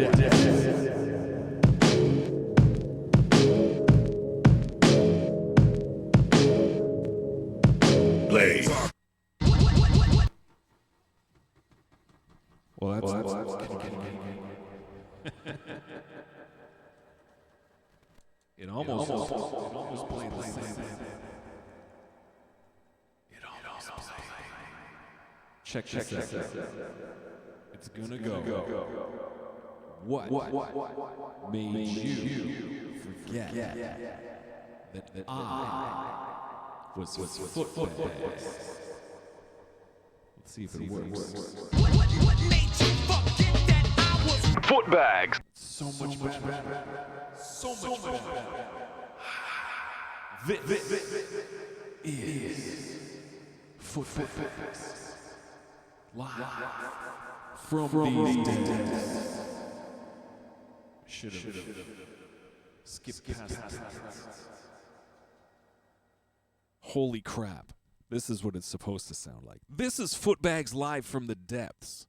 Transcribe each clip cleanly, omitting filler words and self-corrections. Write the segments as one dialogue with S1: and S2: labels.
S1: depths. Play. Well, that's it almost played the same. It almost played. Check this out. It's gonna go. What made you forget that I was Footbags? Let's see if it works.
S2: Footbags.
S1: So much better. So much better. This is Footbags. Live from these days. Should have skipped past that. Holy crap. This is what it's supposed to sound like. This is Footbags live from the depths.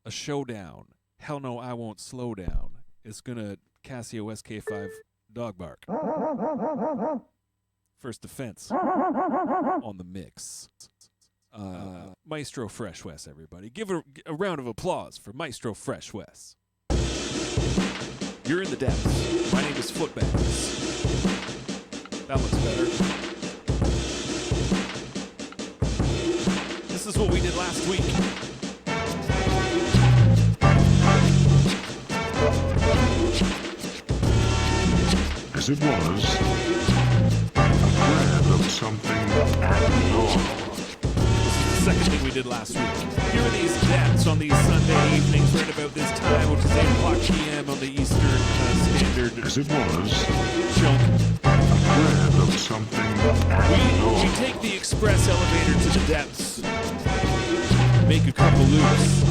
S1: A showdown. Hell no, I won't slow down. It's gonna Casio SK5 dog bark. First defense on the mix. Maestro Fresh West, everybody. Give a round of applause for Maestro Fresh West. You're in the depths. My name is Footbags. That looks better. This is what we did last week.
S3: As it was, a thread of something abnormal.
S1: This is the second thing we did last week. Here are these depths on these Sunday evenings right about this time, which is 8 o'clock p.m. on the Eastern Standard
S3: As it was,
S1: chunk.
S3: a thread of something abnormal.
S1: We take the express elevator to the depths, make a couple loops.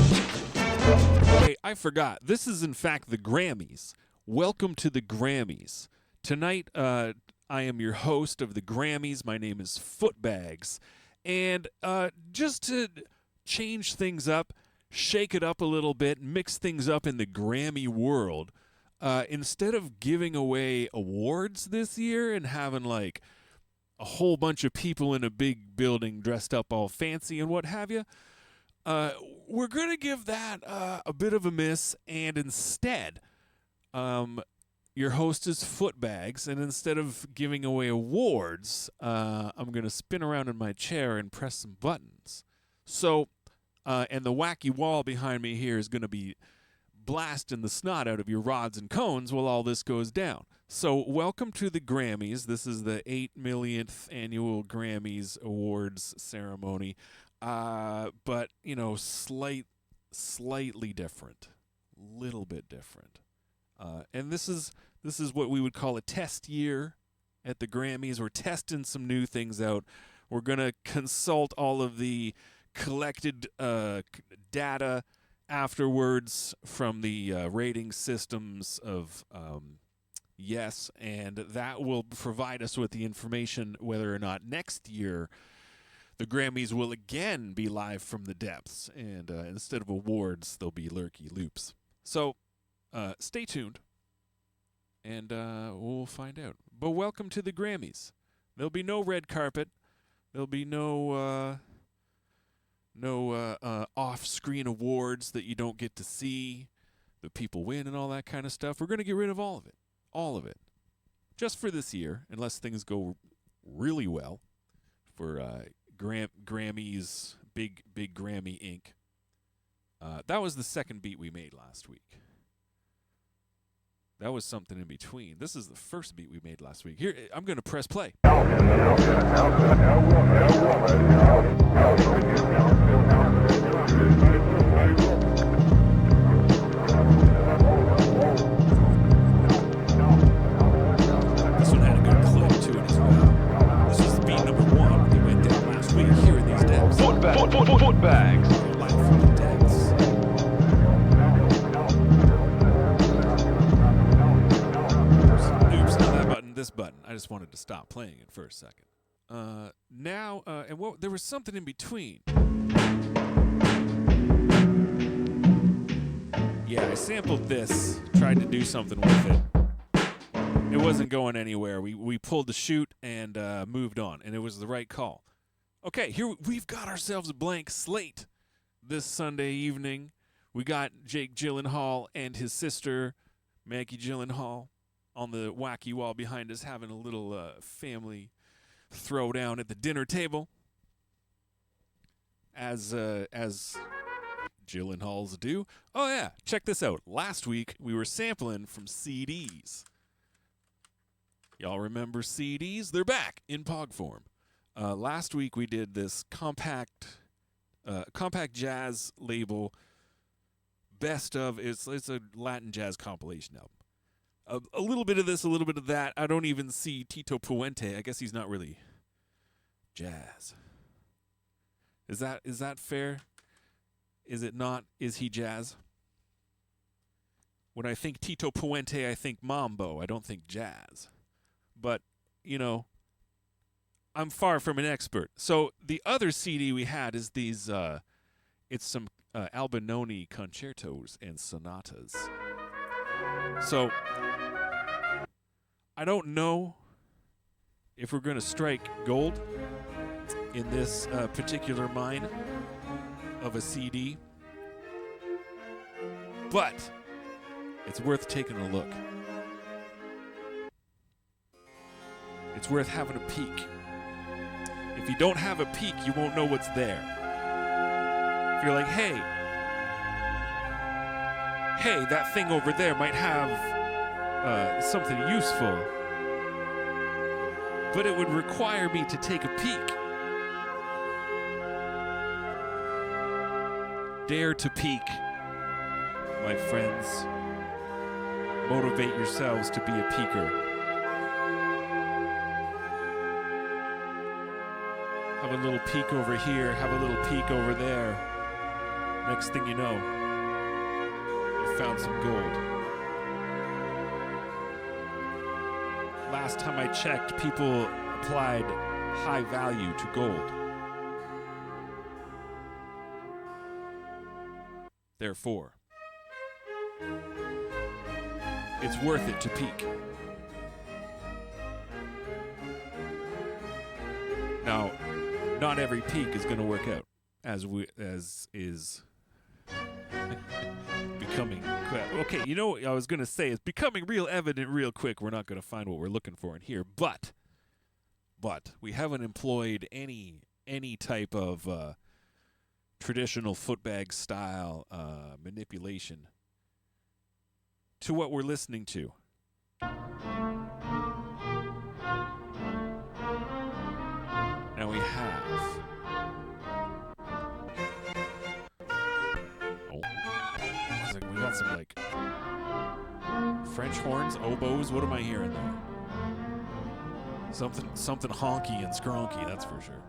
S1: Hey, I forgot. This is in fact the Grammys. Welcome to the Grammys. Tonight, I am your host of the Grammys. My name is Footbags. And just to change things up, shake it up a little bit, mix things up in the Grammy world, instead of giving away awards this year and having like a whole bunch of people in a big building dressed up all fancy and what have you, we're going to give that a bit of a miss, and instead, your host is Footbags, and instead of giving away awards, I'm going to spin around in my chair and press some buttons. So, and the wacky wall behind me here is going to be blasting the snot out of your rods and cones while all this goes down. So, welcome to the Grammys. This is the 8 millionth annual Grammys Awards ceremony. But, you know, slightly different. Little bit different. And this is what we would call a test year at the Grammys. We're testing some new things out. We're going to consult all of the collected data afterwards from the rating systems of Yes, and that will provide us with the information whether or not next year the Grammys will again be live from the depths, and instead of awards, there'll be lurky loops. So stay tuned, and we'll find out. But welcome to the Grammys. There'll be no red carpet. There'll be no off-screen awards that you don't get to see, the people win and all that kind of stuff. We're going to get rid of all of it. All of it. Just for this year, unless things go really well for Grammys, big Grammy Inc. That was the second beat we made last week. That was something in between. This is the first beat we made last week. Here, I'm going to press play. This one had a good clip to it as well. This is beat number 1 that went down last week. Here in these depths.
S2: Footbags.
S1: Live from the depths. This button. I just wanted to stop playing it for a second. Now, and there was something in between. Yeah, I sampled this, tried to do something with it. It wasn't going anywhere. We pulled the chute and moved on, and it was the right call. Okay, here we've got ourselves a blank slate this Sunday evening. We got Jake Gyllenhaal and his sister, Maggie Gyllenhaal, on the wacky wall behind us having a little family throwdown at the dinner table. As Gyllenhaals do. Oh, yeah, check this out. Last week, we were sampling from CDs. Y'all remember CDs? They're back in POG form. Last week, we did this compact jazz label, best of. It's a Latin jazz compilation album. A little bit of this, a little bit of that. I don't even see Tito Puente. I guess he's not really jazz. Is that fair? Is it not? Is he jazz? When I think Tito Puente, I think mambo. I don't think jazz. But, you know, I'm far from an expert. So the other CD we had is these, it's some Albinoni concertos and sonatas. So I don't know if we're going to strike gold in this particular mine of a CD, but it's worth taking a look. It's worth having a peek. If you don't have a peek, you won't know what's there. If you're like, hey, that thing over there might have something useful, but it would require me to take a peek. Dare to peek, my friends. Motivate yourselves to be a peeker. Have a little peek over here, have a little peek over there. Next thing you know, you found some gold. Last time I checked, people applied high value to gold. Therefore, it's worth it to peek. Now, not every peek is going to work out, as is becoming. Okay, you know what I was going to say? It's becoming real evident real quick. We're not going to find what we're looking for in here, but we haven't employed any type of traditional footbag style manipulation to what we're listening to. Now we have. Oh, we got some like French horns, oboes. What am I hearing there? Something honky and skronky. That's for sure.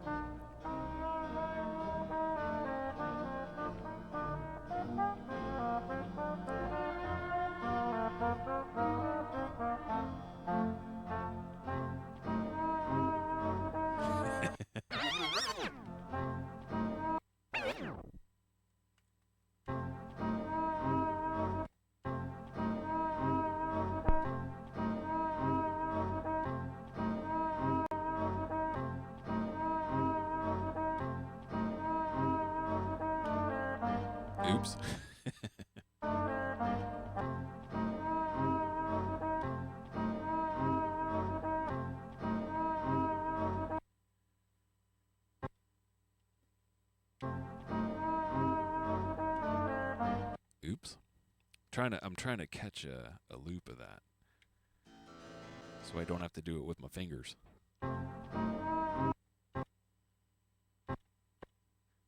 S1: Oops. Oops. I'm trying to catch a loop of that, so I don't have to do it with my fingers.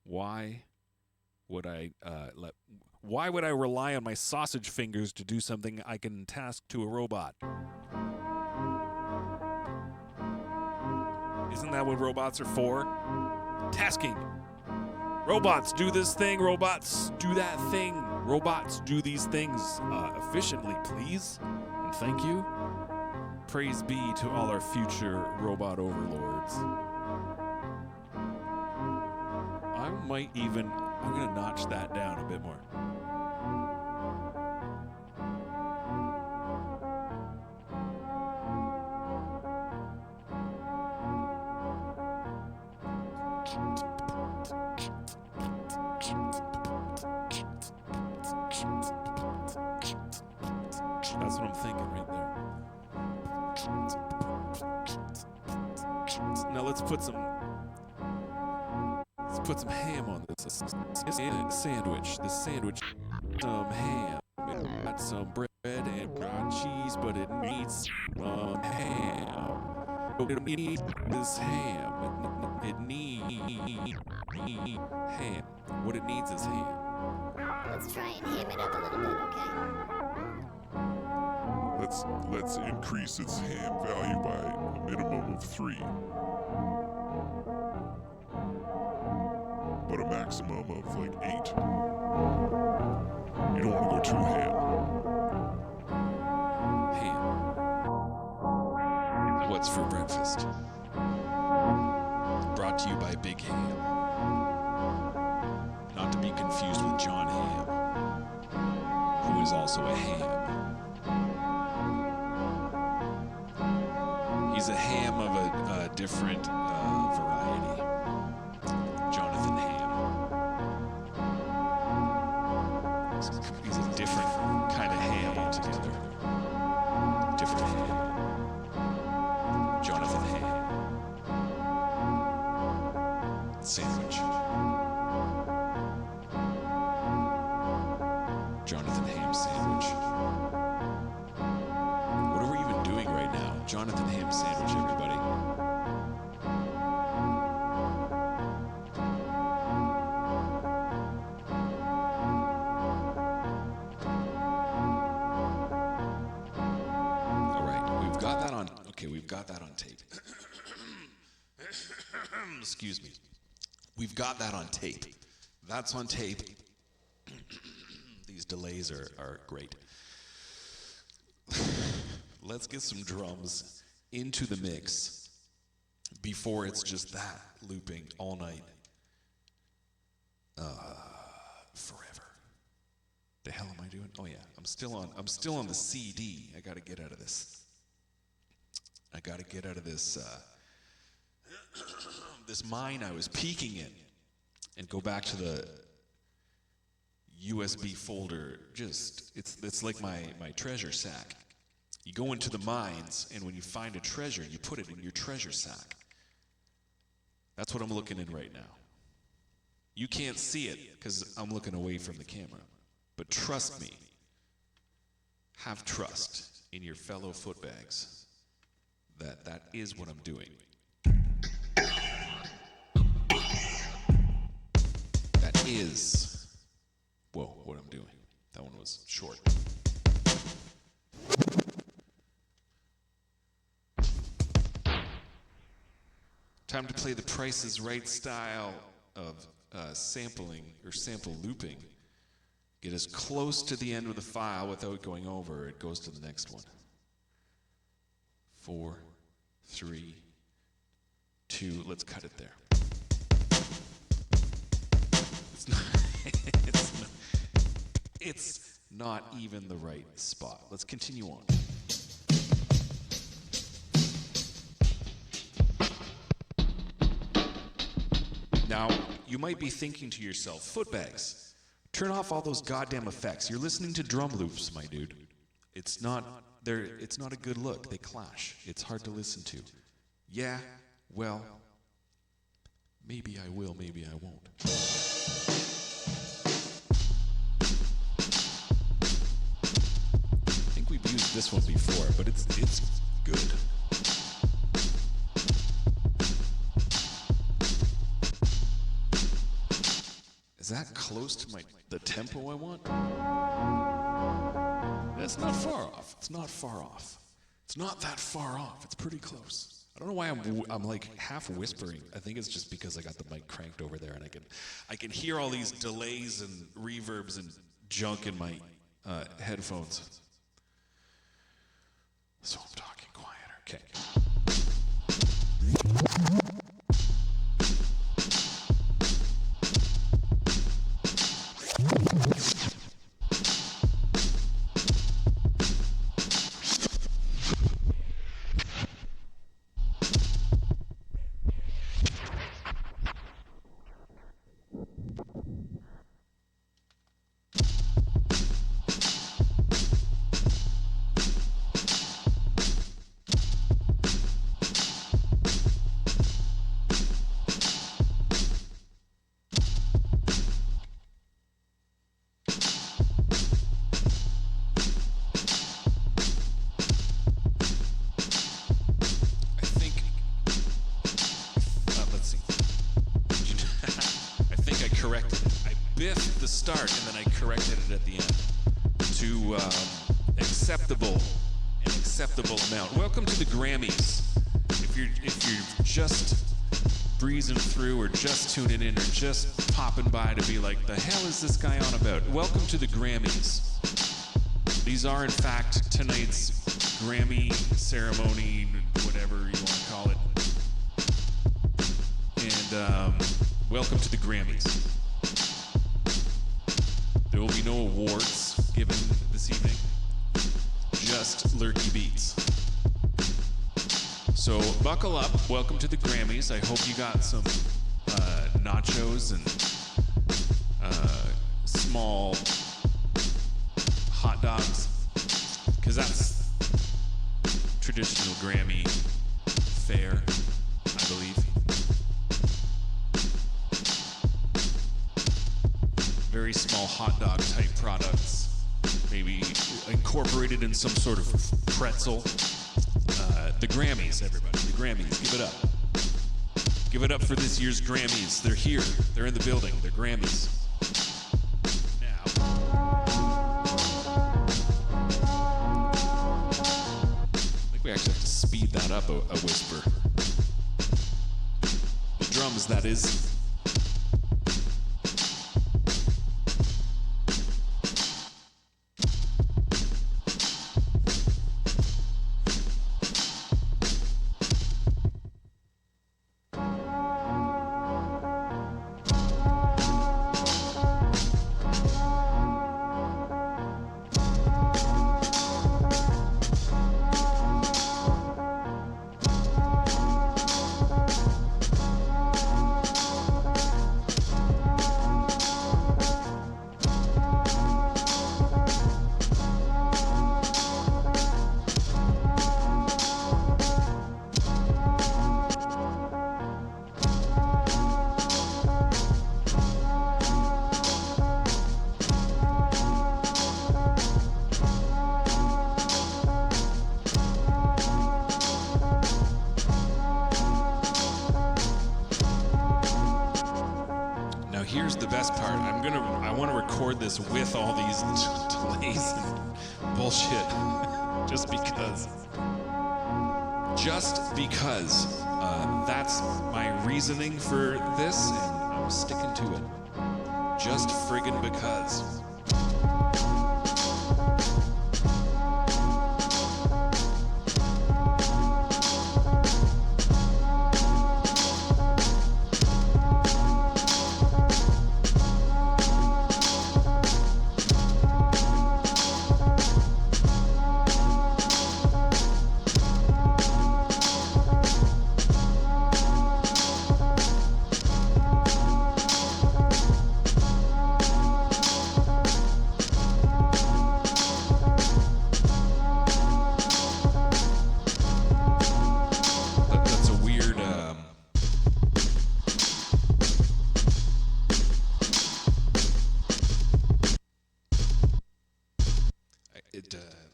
S1: Why would I rely on my sausage fingers to do something I can task to a robot? Isn't that what robots are for? Tasking. Robots do this thing, robots do that thing. Robots do these things efficiently, please. And thank you. Praise be to all our future robot overlords. I'm going to notch that down a bit more. That's what I'm thinking right there. Now let's put some ham on this. Sandwich. This sandwich, some ham. It got some bread and cheese, but it needs ham. It needs this ham. It needs ham. What it needs is ham.
S4: Let's try and ham it up a little bit, okay?
S3: Let's increase its ham value by a minimum of 3. But a maximum of like 8. You don't want to go too ham.
S1: Ham. What's for breakfast? Brought to you by Big Ham. Not to be confused with John Ham, who is also a ham. He's a ham of a different variety. Jonathan Ham. He's a different kind of ham altogether. Different ham. Jonathan Ham. Sandwich. Jonathan Ham sandwich. What are we even doing right now? Jonathan Ham sandwich, everybody. All right, we've got that on. Okay, we've got that on tape. Excuse me. We've got that on tape. That's on tape. These delays are great. Let's get some drums into the mix before it's just that looping all night. Forever. The hell am I doing? Oh yeah, I'm still on the CD. I gotta get out of this. This mine I was peeking in and go back to the USB folder. It's like my treasure sack. You go into the mines, and when you find a treasure, you put it in your treasure sack. That's what I'm looking in right now. You can't see it because I'm looking away from the camera. But trust me, have trust in your fellow footbags that is what I'm doing. That is, whoa, what I'm doing. That one was short. Time to play the Price is Right style of sampling or sample looping. Get as close to the end of the file without going over. It goes to the next one. 4, 3, 2. Let's cut it there. It's not even the right spot. Let's continue on. Now, you might be thinking to yourself, Footbags, turn off all those goddamn effects. You're listening to drum loops, my dude. It's not a good look. They clash. It's hard to listen to. Yeah, well, maybe I will, maybe I won't. I think we've used this one before, but it's good. Is that close to the tempo I want? That's not far off. It's not far off. It's not that far off. It's pretty close. I don't know why I'm like half whispering. I think it's just because I got the mic cranked over there and I can hear all these delays and reverbs and junk in my headphones. So I'm talking quieter. Okay. start, and then I corrected it at the end to an acceptable amount. Welcome to the Grammys. If you're just breezing through or just tuning in or just popping by to be like, the hell is this guy on about? Welcome to the Grammys. These are, in fact, tonight's Grammy ceremony, whatever you want to call it. And welcome to the Grammys. There will be no awards given this evening, just lurky beats. So buckle up. Welcome to the Grammys. I hope you got some nachos and small hot dogs, because that's traditional Grammy fare, I believe. Very small hot dog type products, maybe incorporated in some sort of pretzel. The Grammys, everybody, the Grammys, give it up. Give it up for this year's Grammys. They're here, they're in the building, they're Grammys. Now, I think we actually have to speed that up a whisper. The drums, that is. Here's the best part. I want to record this with all these delays and bullshit. Just because. That's my reasoning for this, and I'm sticking to it. Just friggin' because.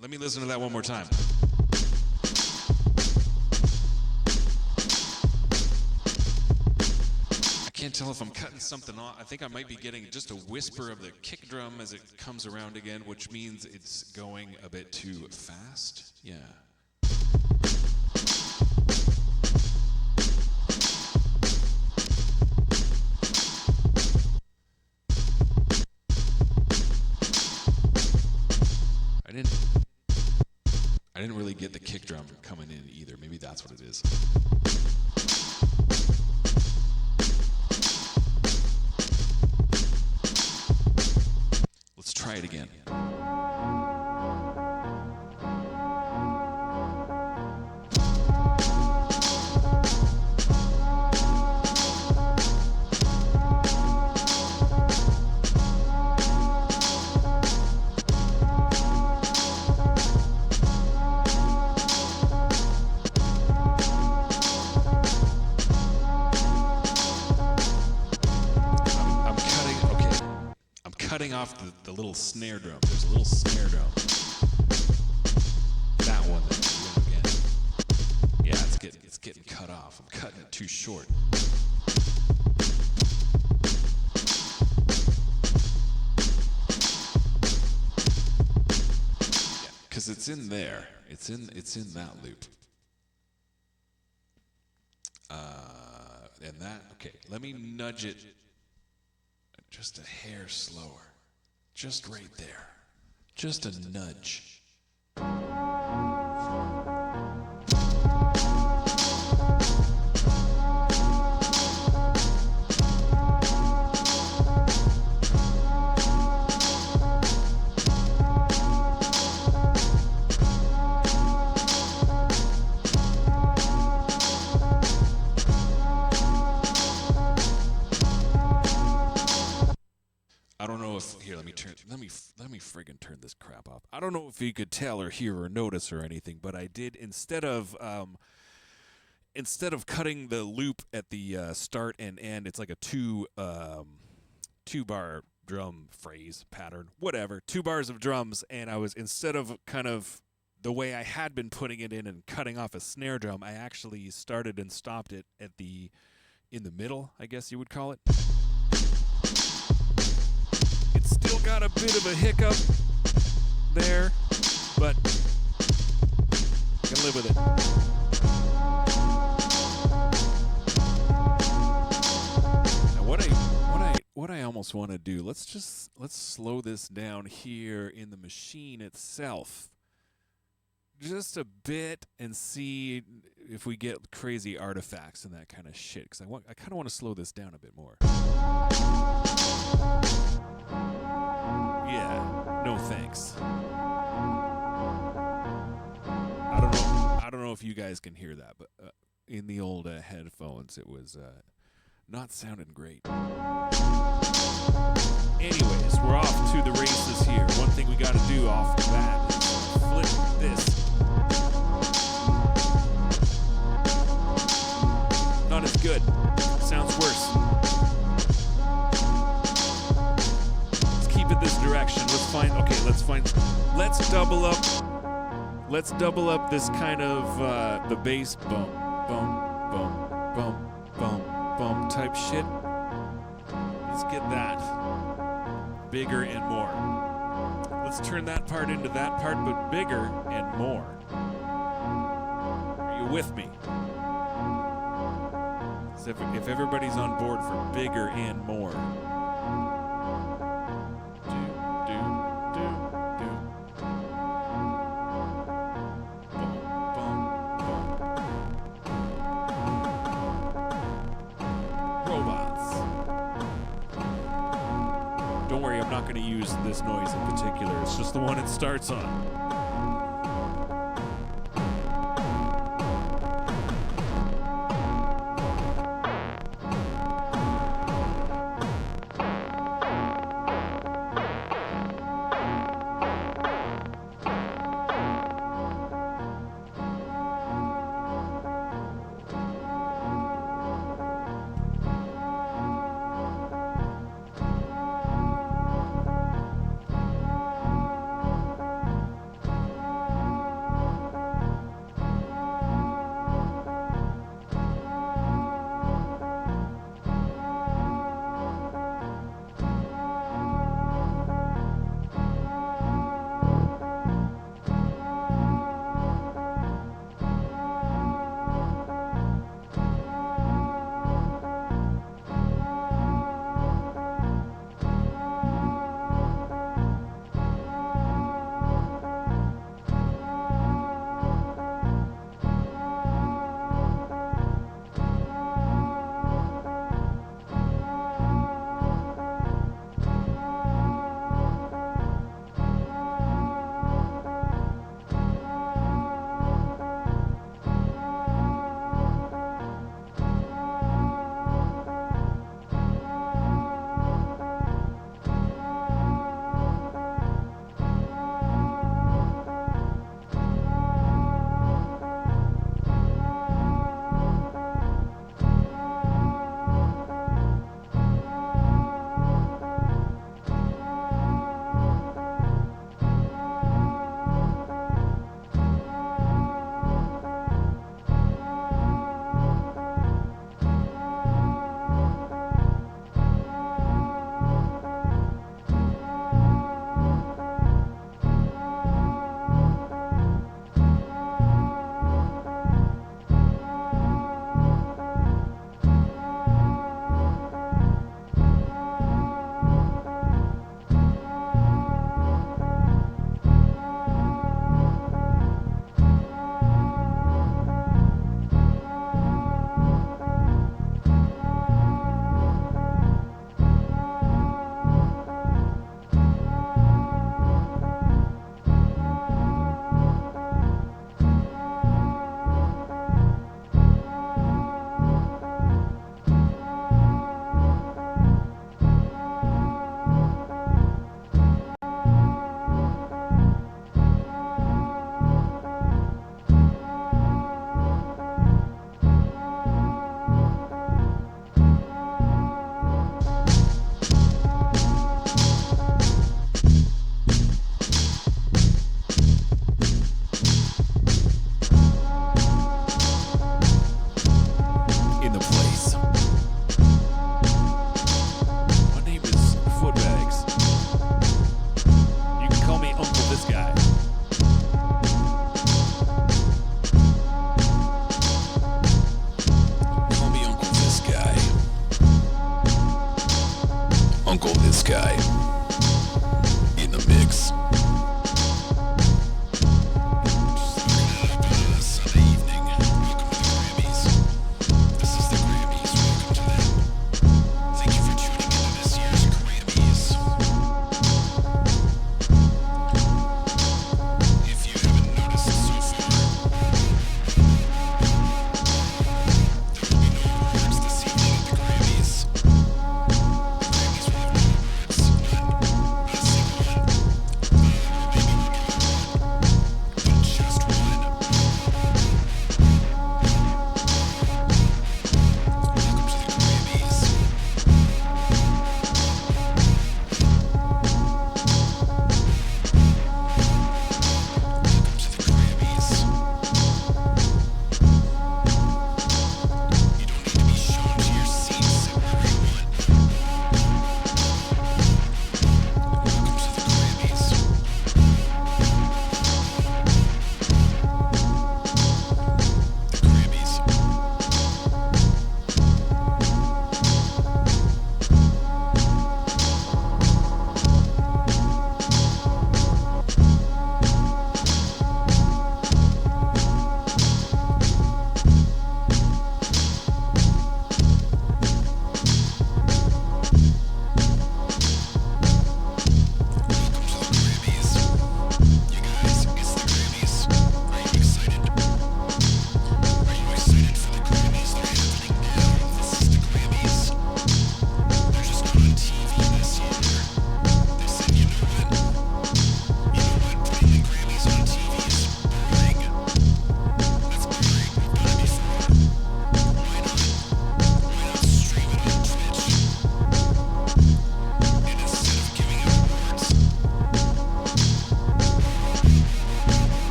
S1: Let me listen to that one more time. I can't tell if I'm cutting something off. I think I might be getting just a whisper of the kick drum as it comes around again, which means it's going a bit too fast. Yeah. I didn't really get the kick drum coming in either. Maybe that's what it is. Let's try it again. Cutting off the little snare drum. There's a little snare drum. That one that we're doing again. Yeah, it's getting cut off. I'm cutting it too short. because it's in there. It's in that loop. And that, okay, let me nudge it just a hair slower. Just right there. Just a nudge. I don't know if here. Let me friggin' turn this crap off. I don't know if you could tell or hear or notice or anything, but I did instead of cutting the loop at the start and end. It's like a two bar drum phrase pattern, whatever. 2 bars of drums, and I was instead of kind of the way I had been putting it in and cutting off a snare drum, I actually started and stopped it at in the middle, I guess you would call it. It's still got a bit of a hiccup there, but I can live with it. Now what I almost want to do, let's slow this down here in the machine itself. Just a bit and see if we get crazy artifacts and that kind of shit, because I kind of want to slow this down a bit more. Yeah, no thanks. I don't know if you guys can hear that, but in the old headphones, it was not sounding great. Anyways, we're off to the races here. One thing we got to do off the bat is flip this. Not as good. Sounds worse. Let's keep it this direction. Let's double up this kind of the bass bump type shit. Let's get that bigger and more. Let's turn that part into that part, but bigger and more. Are you with me? So if everybody's on board for bigger and more. Don't worry, I'm not going to use this noise in particular. It's just the one it starts on.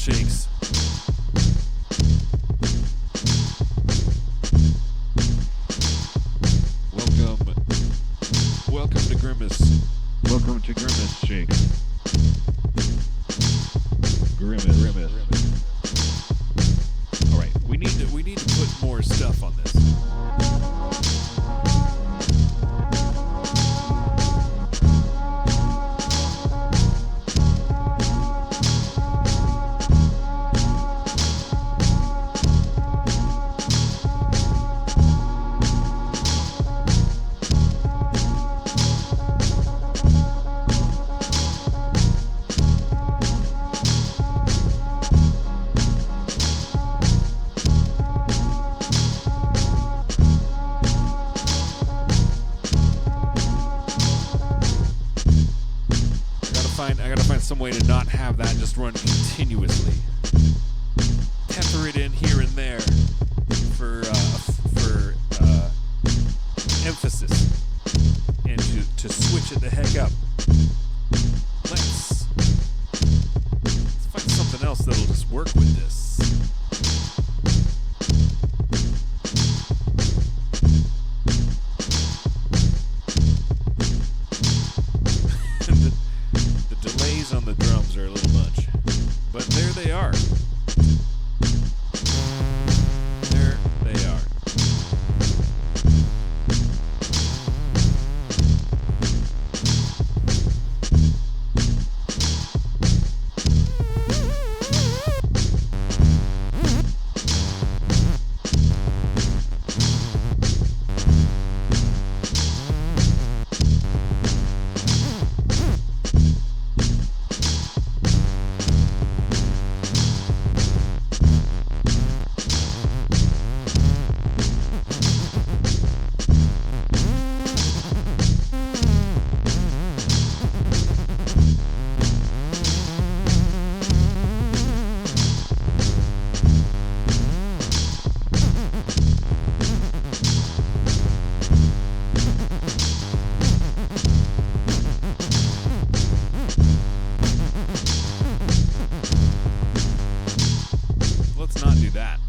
S1: Shakes. Welcome to Grimace.
S5: Welcome to Grimace Shakes. Grimace.
S1: All right, we need to put more stuff on this. I gotta find some way to not have that just run continuously. Pepper it in here and there for emphasis and to switch it the heck up. Let's find something else that'll just work with this. On the drums are a little much, but there they are. There they are. Let's not do that.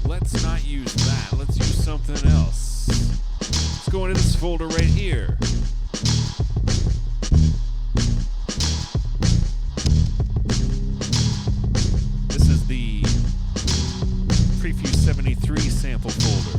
S1: Let's not use that. Let's use something else. Let's go into this folder right here. This is the Prefuse 73 sample folder.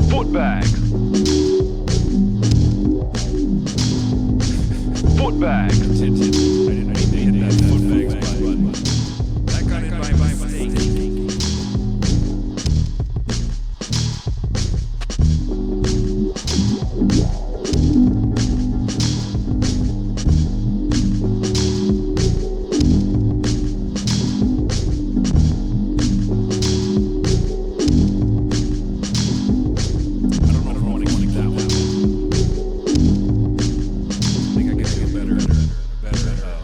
S2: Footbags. Footbags.
S1: I didn't mean to hit that Footbags button. That got in by mistake. Better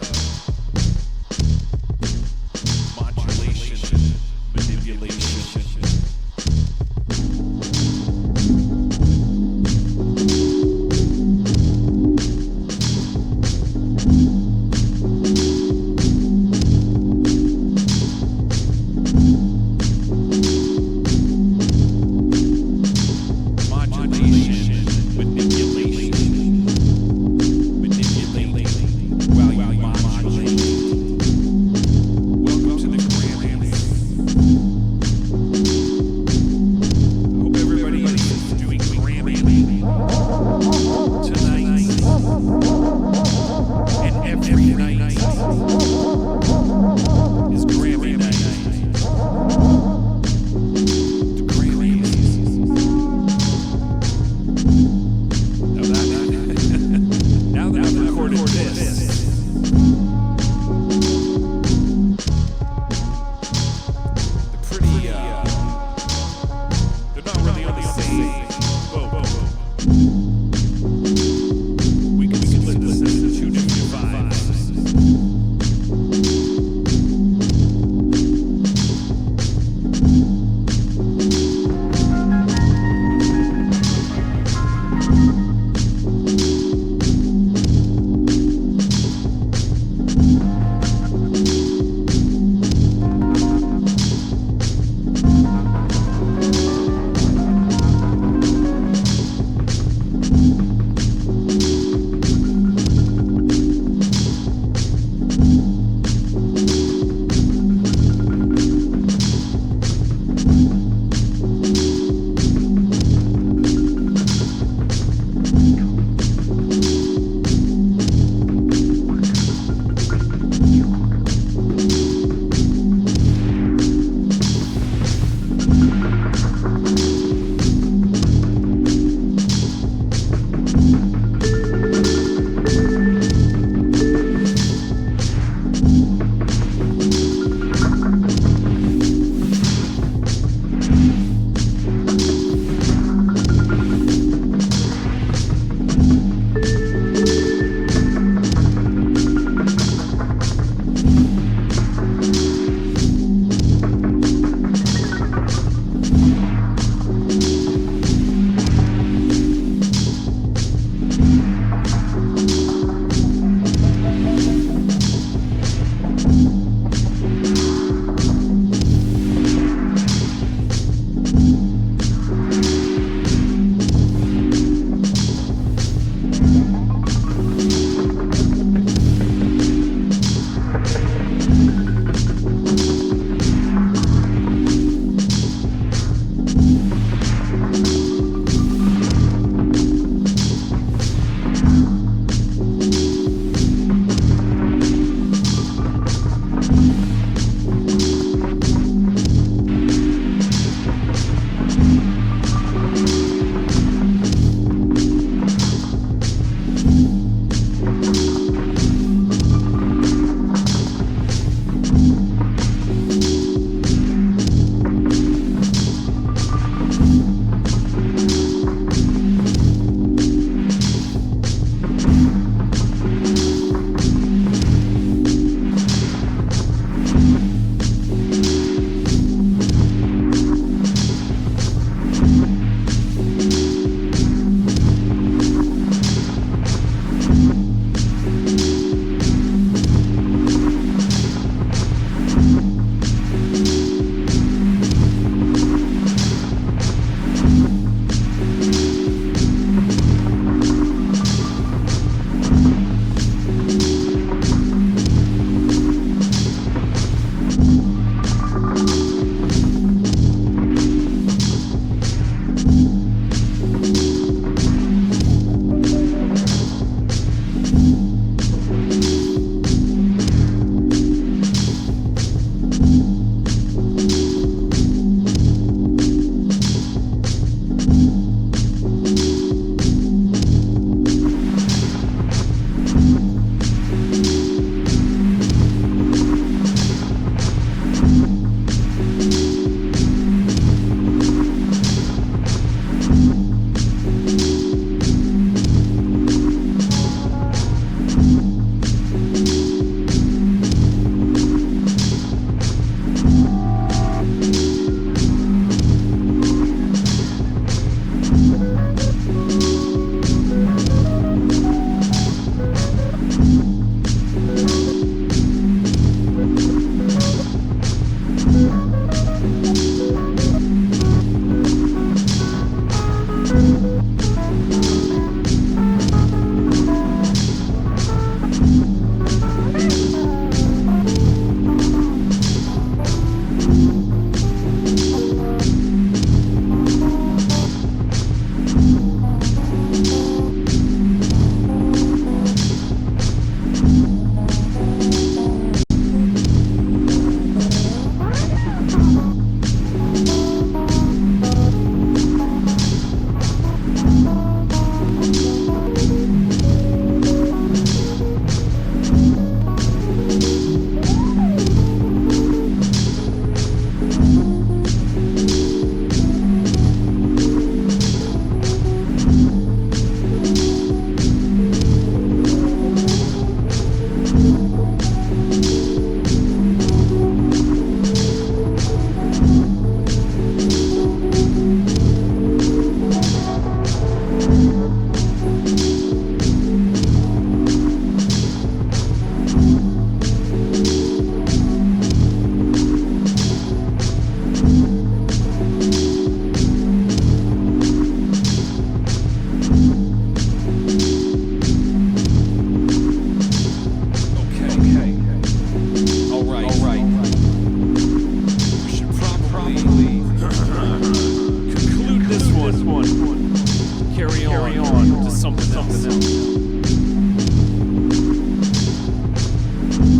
S1: Carry on to something else.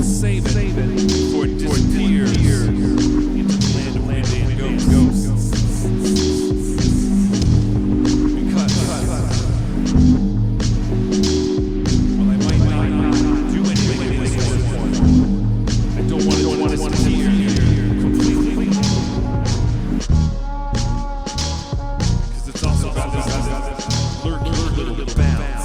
S1: Save it before it disappears into the land of and ghosts. Because, well, I might not do anything in this one. I don't want it to disappear completely. Because it's also about this lurking little bounce.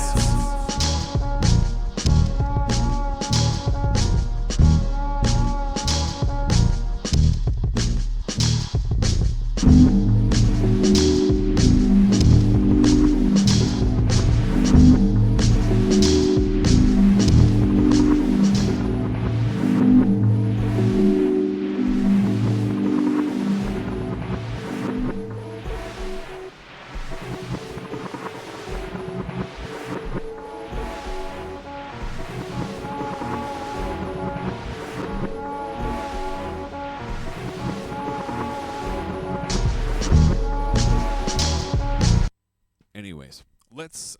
S1: Anyways, let's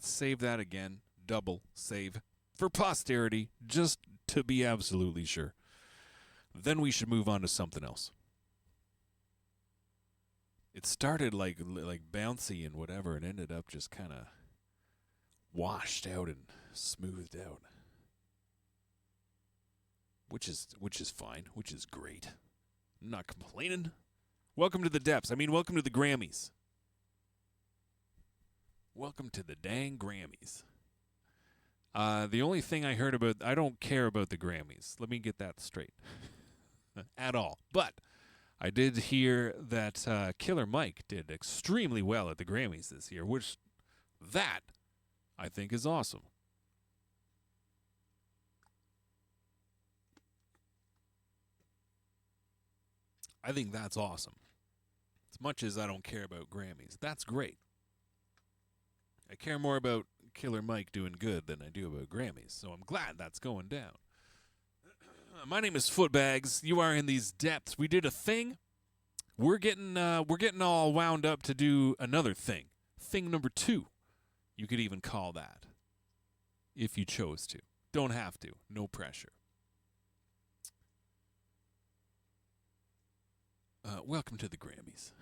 S1: save that again. Double save for posterity, just to be absolutely sure. Then we should move on to something else. It started like bouncy and whatever, and ended up just kind of washed out and smoothed out, which is fine, which is great. I'm not complaining. Welcome to the depths. I mean, welcome to the Grammys. Welcome to the dang Grammys. The only thing I heard about, I don't care about the Grammys. Let me get that straight. At all. But I did hear that Killer Mike did extremely well at the Grammys this year, which that I think is awesome. I think that's awesome. As much as I don't care about Grammys, that's great. I care more about Killer Mike doing good than I do about Grammys, so I'm glad that's going down. My name is Footbags. You are in these depths. We did a thing. We're getting all wound up to do another thing. Thing number 2. You could even call that, if you chose to. Don't have to. No pressure. Welcome to the Grammys.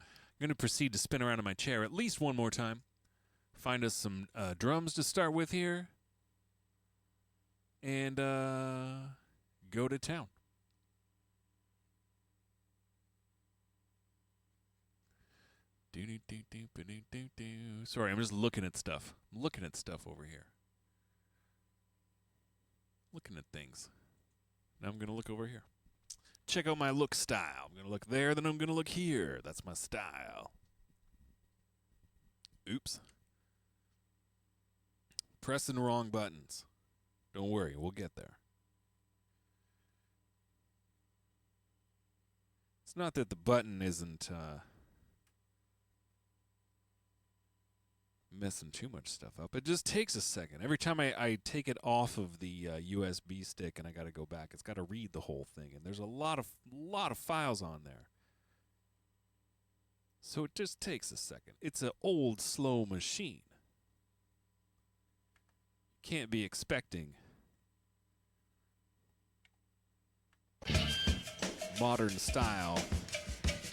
S1: I'm going to proceed to spin around in my chair at least one more time. Find us some drums to start with here. And go to town. Sorry, I'm just looking at stuff. I'm looking at stuff over here. Looking at things. Now I'm going to look over here. Check out my look style. I'm going to look there, then I'm going to look here. That's my style. Oops. Pressing the wrong buttons. Don't worry, we'll get there. It's not that the button isn't messing too much stuff up. It just takes a second. Every time I take it off of the USB stick and I got to go back, it's got to read the whole thing, and there's a lot of files on there. So it just takes a second. It's an old, slow machine. Can't be expecting modern style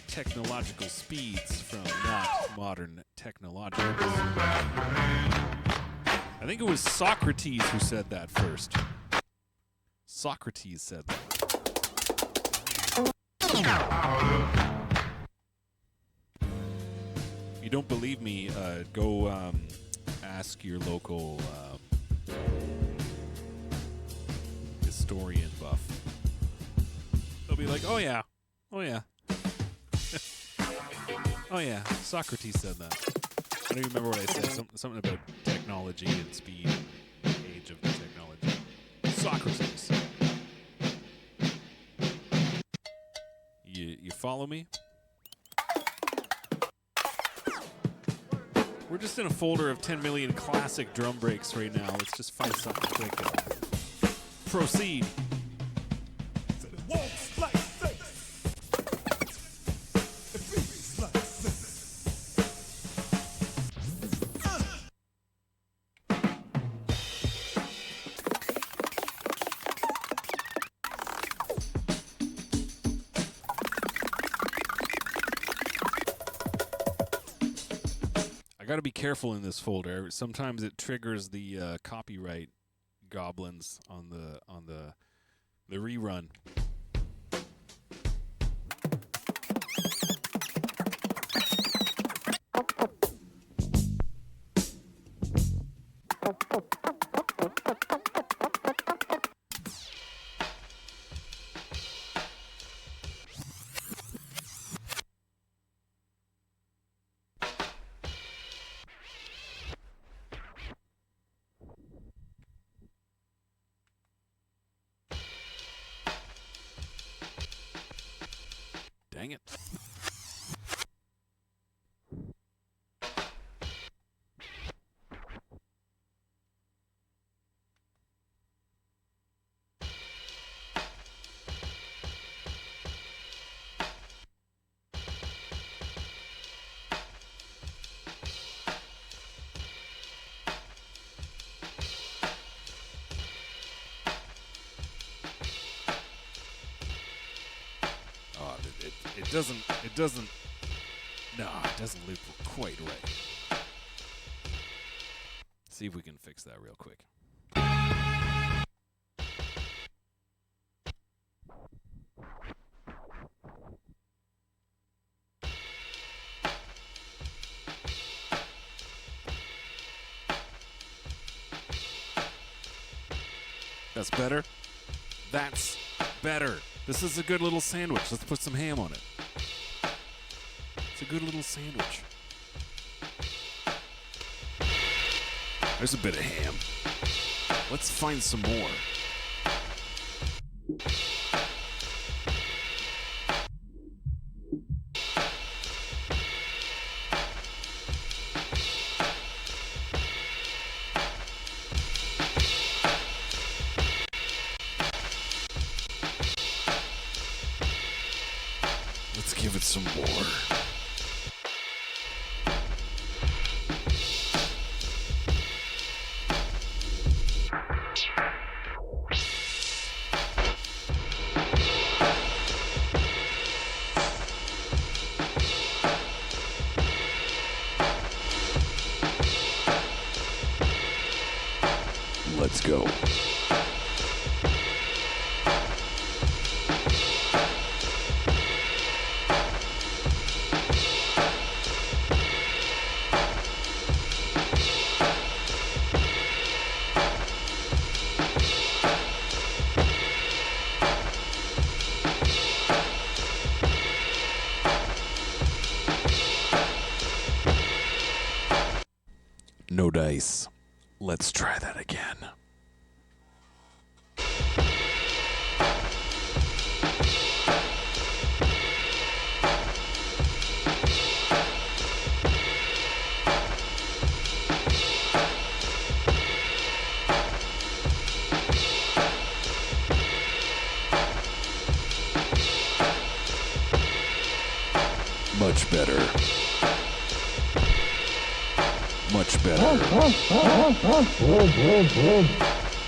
S1: technological speeds from not modern technological. I think it was Socrates who said that first. Socrates said that. If you don't believe me, go ask your local historian buff. They'll be like, oh yeah, oh yeah. Oh yeah, Socrates said that. I don't even remember what I said. Something about technology and speed, age of technology. Socrates. You follow me? We're just in a folder of 10 million classic drum breaks right now. Let's just find something quick and proceed. got to be careful in this folder. Sometimes it triggers the copyright goblins on the rerun. Dang it. It doesn't loop quite right. See if we can fix that real quick. That's better. That's better. This is a good little sandwich. Let's put some ham on it. It's a good little sandwich. There's a bit of ham. Let's find some more. Let's give it some more. Let's go. No dice. Let's try that again. Much better. Much better.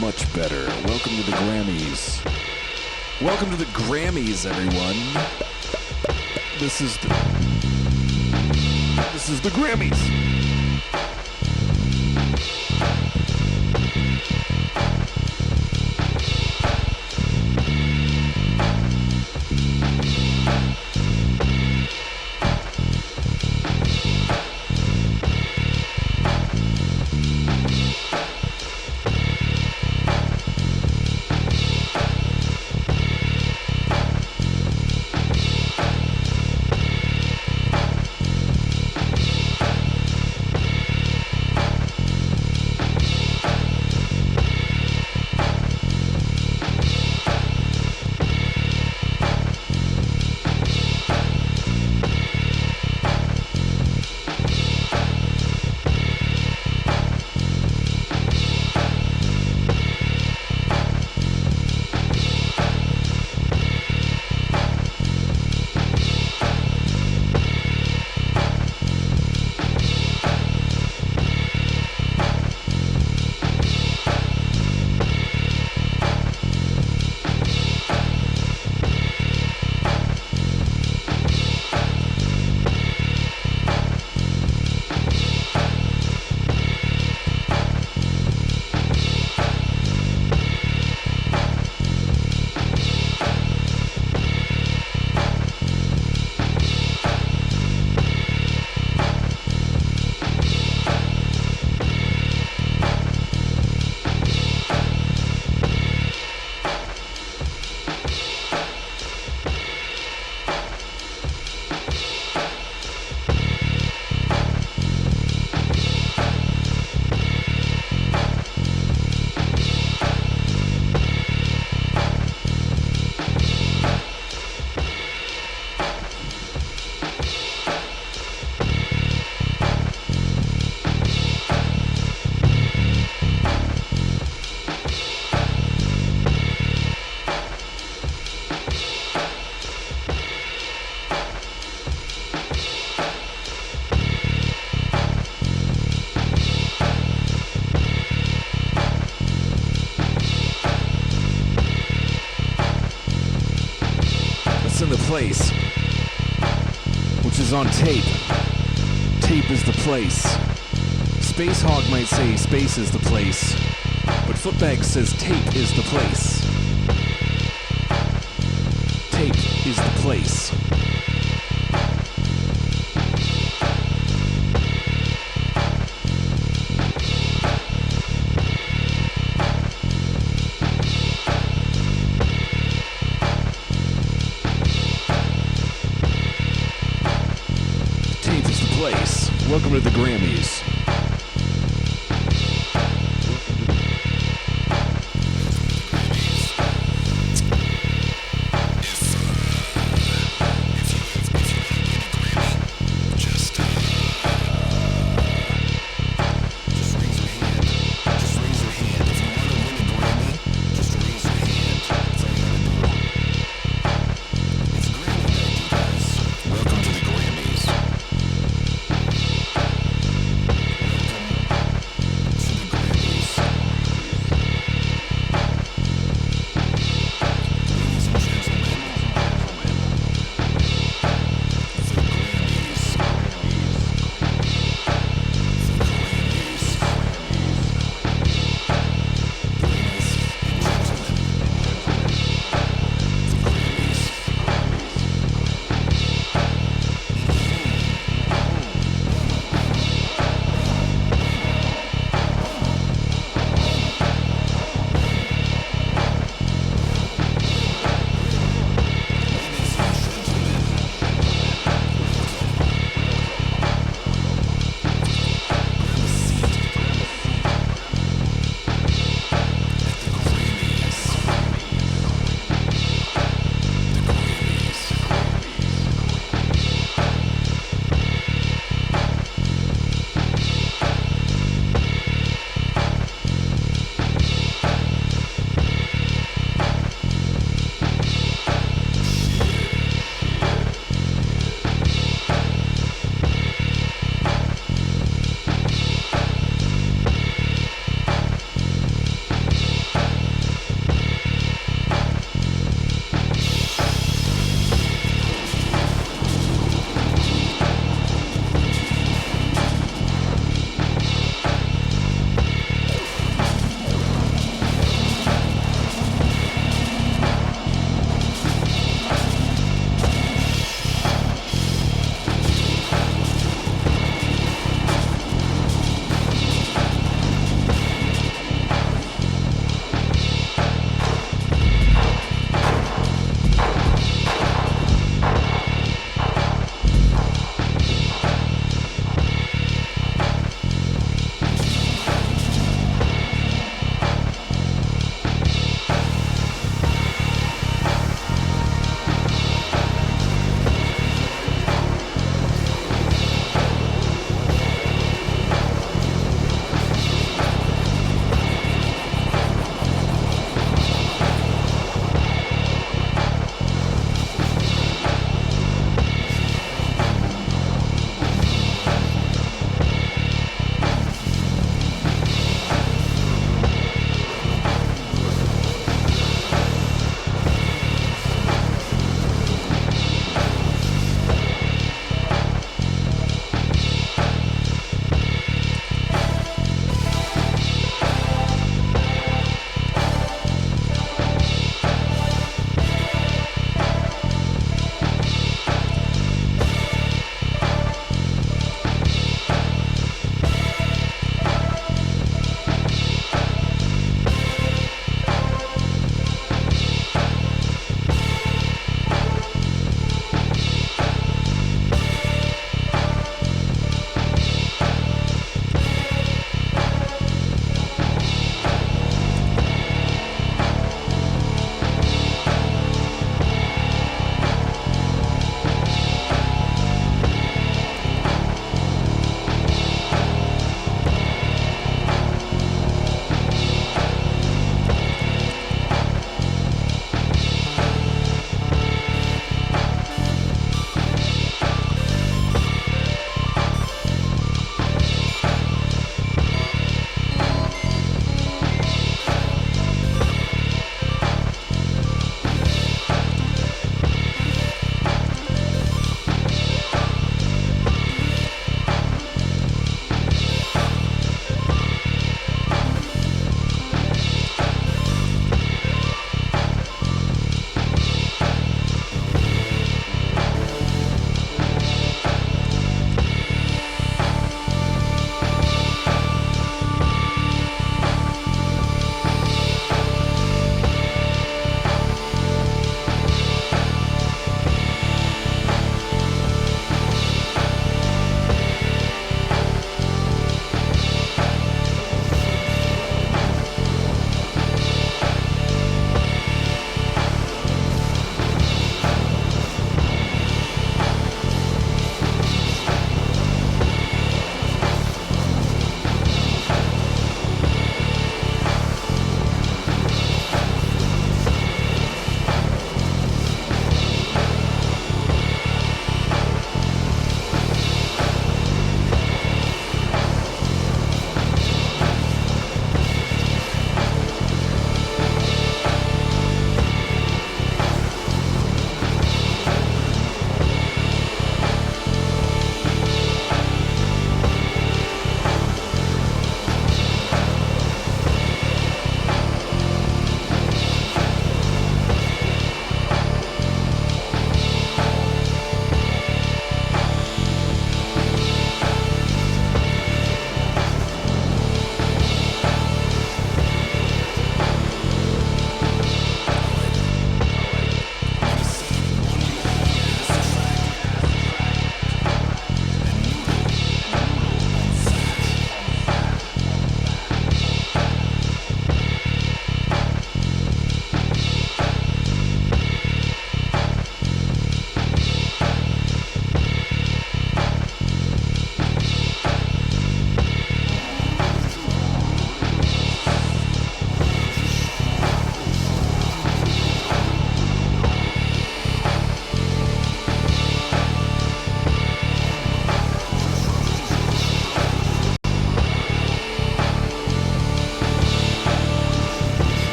S1: Much better. Welcome to the Grammys. Welcome to the Grammys, everyone. This is the Grammys. place. Which is on tape. Tape is the place. Space Hog might say space is the place. But Footbags says tape is the place. Tape is the place. Tape is the place. Welcome to the Grammys.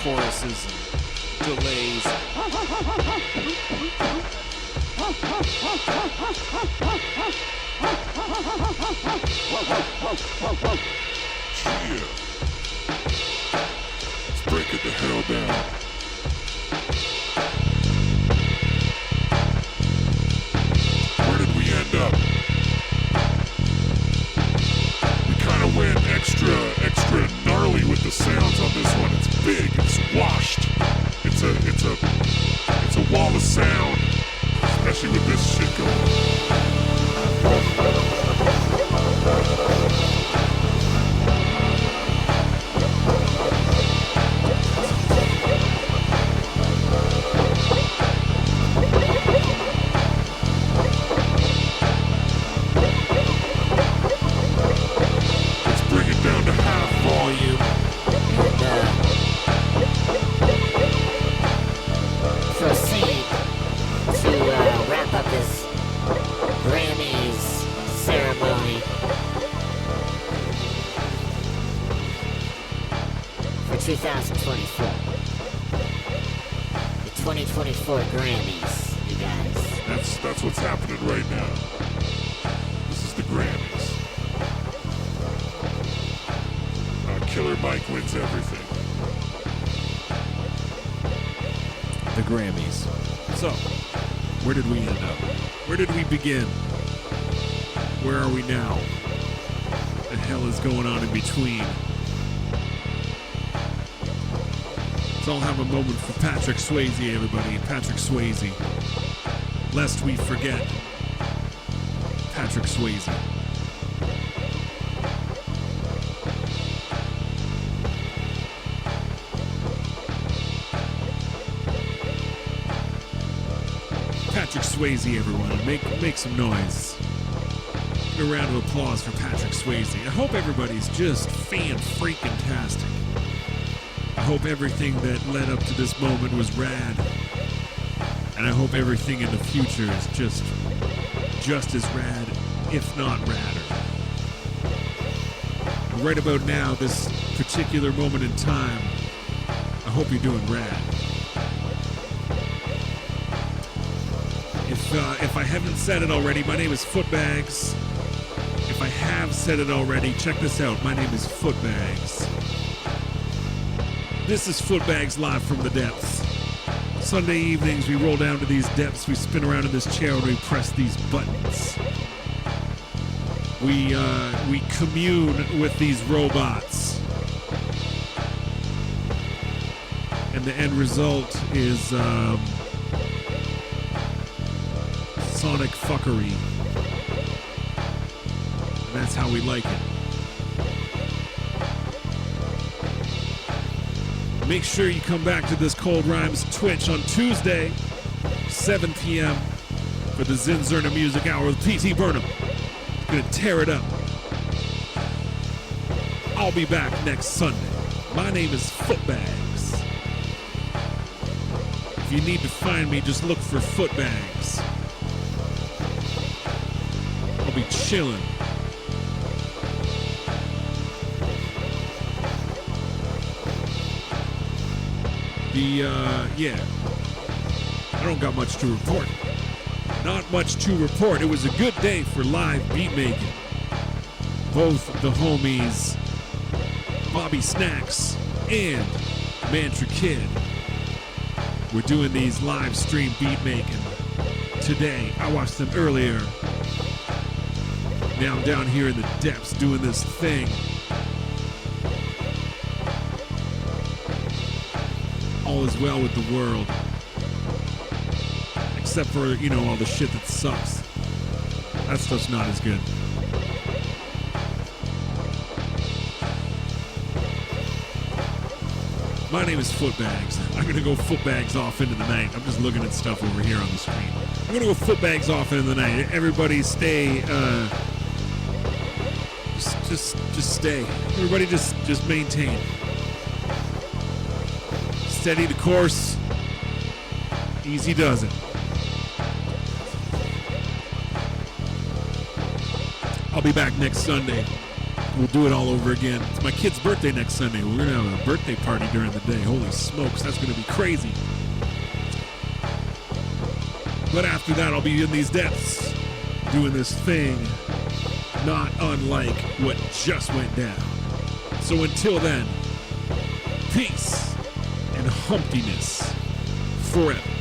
S1: choruses and delays.
S3: Yeah. Let's break it the hell down. Where did we end up? We kind of went extra gnarly with the sounds on this one. It's big, it's washed. It's a wall of sound, especially with this shit going. Let's bring it down to half volume.
S4: Proceed to wrap up this Grammys ceremony for 2024. The 2024 Grammys, you guys.
S3: That's what's happening right now. This is the Grammys. Killer Mike wins everything.
S1: The Grammys. So, where did we end up? Where did we begin? Where are we now? What the hell is going on in between? Let's all have a moment for Patrick Swayze, everybody. Patrick Swayze. Lest we forget Patrick Swayze. Patrick Swayze, everyone. Make some noise. A round of applause for Patrick Swayze. I hope everybody's just fan-freaking-tastic. I hope everything that led up to this moment was rad. And I hope everything in the future is just as rad, if not radder. And right about now, this particular moment in time, I hope you're doing rad. If I haven't said it already, my name is Footbags. If I have said it already, check this out. My name is Footbags. This is Footbags live from the depths. Sunday evenings, we roll down to these depths, we spin around in this chair, and we press these buttons. We commune with these robots. And the end result is sonic fuckery. And that's how we like it. Make sure you come back to this Cold Rhymes Twitch on Tuesday, 7 p.m. for the Zinzerna Music Hour with P.T. Burnham. Gonna tear it up. I'll be back next Sunday. My name is Footbags. If you need to find me, just look for Footbags. I'll be chilling. Yeah. I don't got much to report. Not much to report. It was a good day for live beat making. Both the homies, Bobby Snacks and Mantra Kid, were doing these live stream beat making today. I watched them earlier. Now I'm down here in the depths doing this thing. All is well with the world. Except for, all the shit that sucks. That stuff's not as good. My name is Footbags. I'm gonna go Footbags off into the night. I'm just looking at stuff over here on the screen. I'm gonna go Footbags off into the night. Everybody stay, just stay. Everybody just maintain. Steady the course. Easy does it. I'll be back next Sunday, we'll do it all over again. It's my kid's birthday next Sunday. We're going to have a birthday party during the day. Holy smokes, that's going to be crazy. But after that, I'll be in these depths doing this thing not unlike what just went down. So until then, peace and humptiness forever.